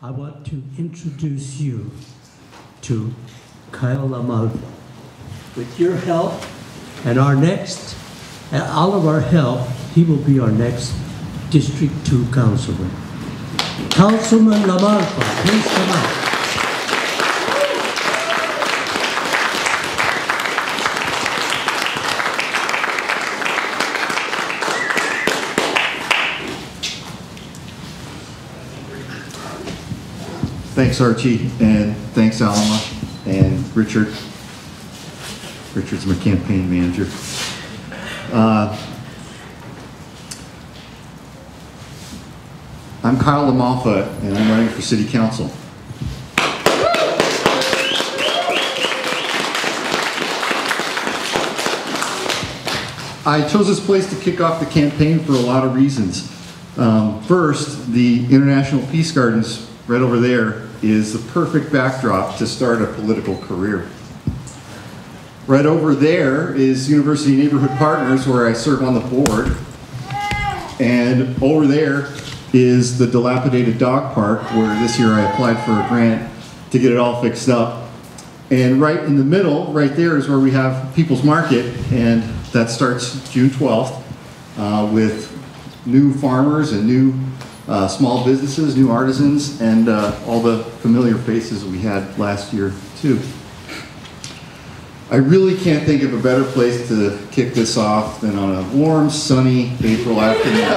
I want to introduce you to Kyle LaMalfa. With your help and all of our help, he will be our next District 2 councilman. Councilman LaMalfa, please come out. Thanks, Archie, and thanks, Alma, and Richard. Richard's my campaign manager. I'm Kyle LaMalfa, and I'm running for City Council. I chose this place to kick off the campaign for a lot of reasons. First, the International Peace Gardens right over there is the perfect backdrop to start a political career. Right over there is University Neighborhood Partners, where I serve on the board. And over there is the dilapidated dog park, where this year I applied for a grant to get it all fixed up. And right in the middle, right there, is where we have People's Market, and that starts June 12th with new farmers and new small businesses, new artisans, and all the familiar faces we had last year too. I really can't think of a better place to kick this off than on a warm, sunny April afternoon.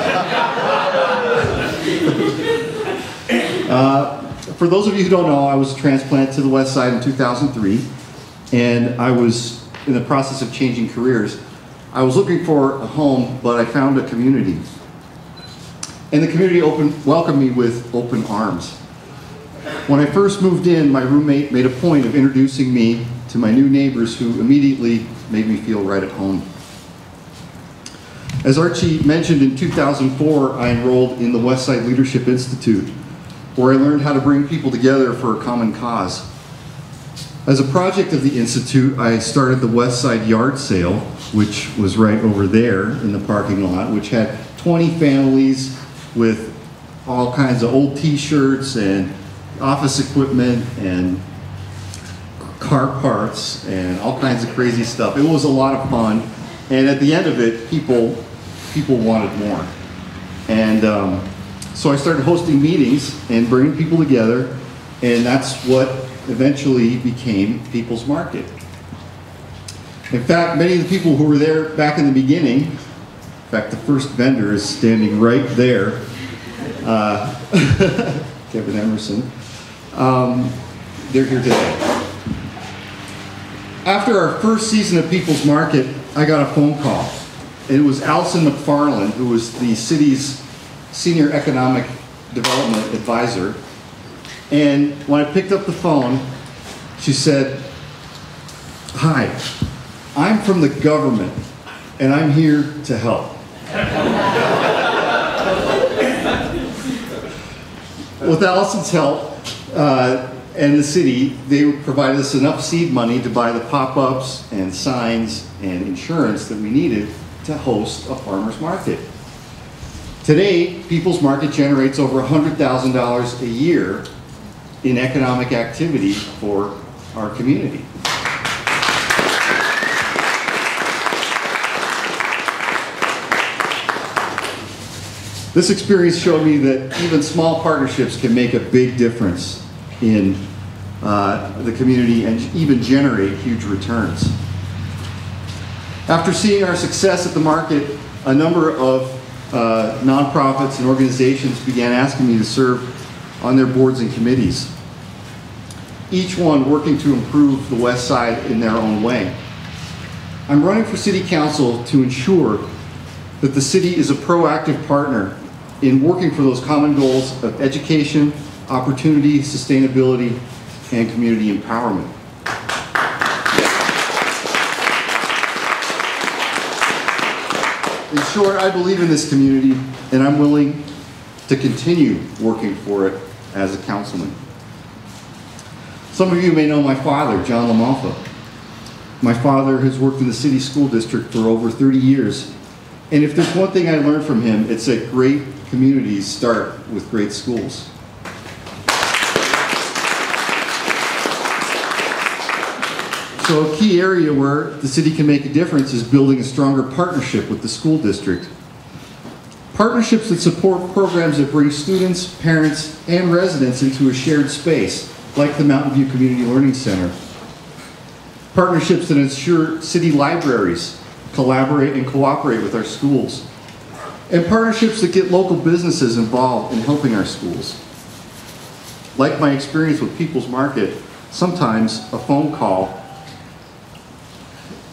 For those of you who don't know, I was transplanted to the West Side in 2003, and I was in the process of changing careers. I was looking for a home, but I found a community. And the community welcomed me with open arms. When I first moved in, my roommate made a point of introducing me to my new neighbors, who immediately made me feel right at home. As Archie mentioned, in 2004, I enrolled in the Westside Leadership Institute, where I learned how to bring people together for a common cause. As a project of the Institute, I started the Westside Yard Sale, which was right over there in the parking lot, which had 20 families with all kinds of old t-shirts and office equipment and car parts and all kinds of crazy stuff. It was a lot of fun, and at the end of it, people wanted more. And so I started hosting meetings and bringing people together, and that's what eventually became People's Market. In fact, many of the people who were there back in the beginning, in fact, the first vendor is standing right there, Kevin Emerson, they're here today. After our first season of People's Market, I got a phone call. It was Allison McFarland, who was the city's senior economic development advisor. And when I picked up the phone, she said, "Hi, I'm from the government, and I'm here to help." With Allison's help and the city, they provided us enough seed money to buy the pop-ups and signs and insurance that we needed to host a farmer's market. Today, People's Market generates over $100,000 a year in economic activity for our community. This experience showed me that even small partnerships can make a big difference in the community and even generate huge returns. After seeing our success at the market, a number of nonprofits and organizations began asking me to serve on their boards and committees, each one working to improve the West Side in their own way. I'm running for City Council to ensure that the city is a proactive partner in working for those common goals of education, opportunity, sustainability, and community empowerment. In short, I believe in this community, and I'm willing to continue working for it as a councilman. Some of you may know my father, John LaMalfa. My father has worked in the city school district for over 30 years, and if there's one thing I learned from him, it's that great communities start with great schools. So a key area where the city can make a difference is building a stronger partnership with the school district. Partnerships that support programs that bring students, parents, and residents into a shared space, like the Mountain View Community Learning Center. Partnerships that ensure city libraries collaborate and cooperate with our schools. And partnerships that get local businesses involved in helping our schools. Like my experience with People's Market, sometimes a phone call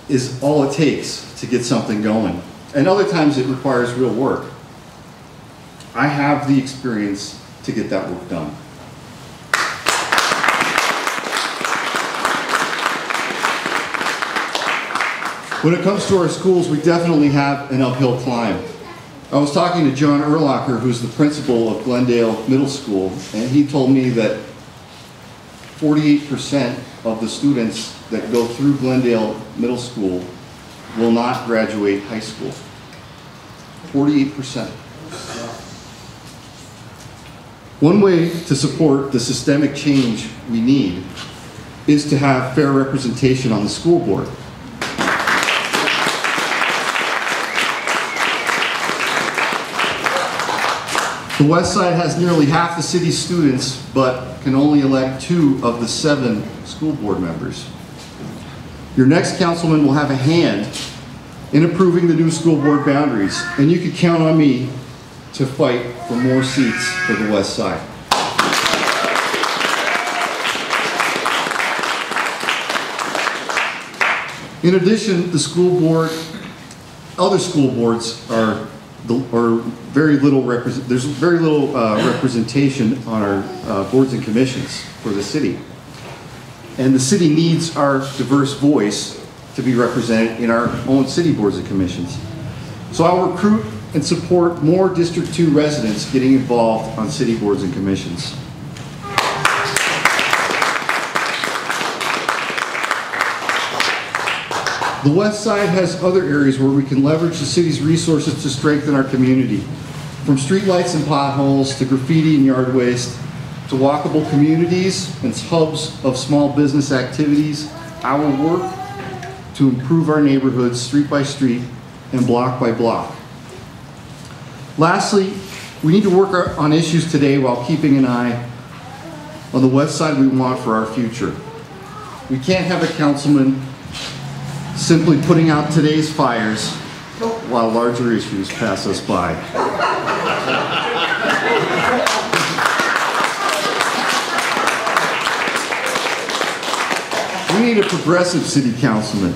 is all it takes to get something going. And other times it requires real work. I have the experience to get that work done. When it comes to our schools, we definitely have an uphill climb. I was talking to John Erlacher, who's the principal of Glendale Middle School, and he told me that 48% of the students that go through Glendale Middle School will not graduate high school. 48%. One way to support the systemic change we need is to have fair representation on the school board. The West Side has nearly half the city's students, but can only elect 2 of the 7 school board members. Your next councilman will have a hand in approving the new school board boundaries, and you can count on me to fight for more seats for the West Side. In addition, the school board, other school boards are very little there's very little representation on our boards and commissions for the city. And the city needs our diverse voice to be represented in our own city boards and commissions. So I'll recruit and support more District 2 residents getting involved on city boards and commissions. The West Side has other areas where we can leverage the city's resources to strengthen our community. From streetlights and potholes to graffiti and yard waste, to walkable communities and hubs of small business activities, our work to improve our neighborhoods street by street and block by block. Lastly, we need to work on issues today while keeping an eye on the West Side we want for our future. We can't have a councilman simply putting out today's fires while larger issues pass us by. We need a progressive city councilman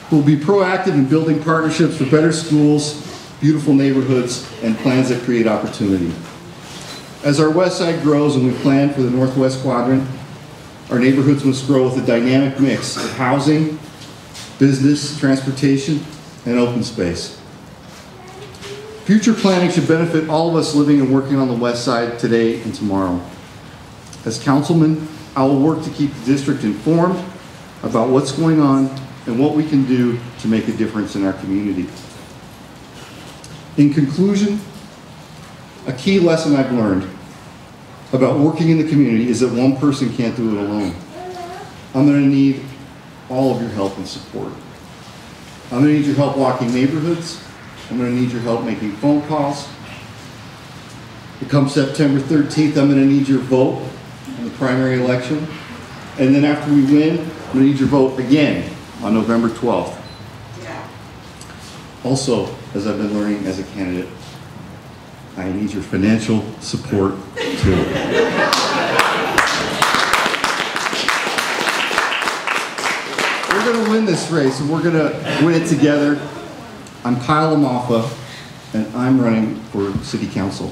who will be proactive in building partnerships for better schools, beautiful neighborhoods, and plans that create opportunity. As our West Side grows and we plan for the Northwest Quadrant, our neighborhoods must grow with a dynamic mix of housing, business, transportation, and open space. Future planning should benefit all of us living and working on the West Side today and tomorrow. As councilman, I will work to keep the district informed about what's going on and what we can do to make a difference in our community. In conclusion, a key lesson I've learned about working in the community is that one person can't do it alone. I'm going to need all of your help and support. I'm going to need your help walking neighborhoods. I'm going to need your help making phone calls. Come September 13th, I'm going to need your vote in the primary election. And then after we win, I'm going to need your vote again on November 12th. Also, as I've been learning as a candidate, I need your financial support too. We're going to win this race, and we're going to win it together. I'm Kyle LaMalfa, and I'm running for City Council.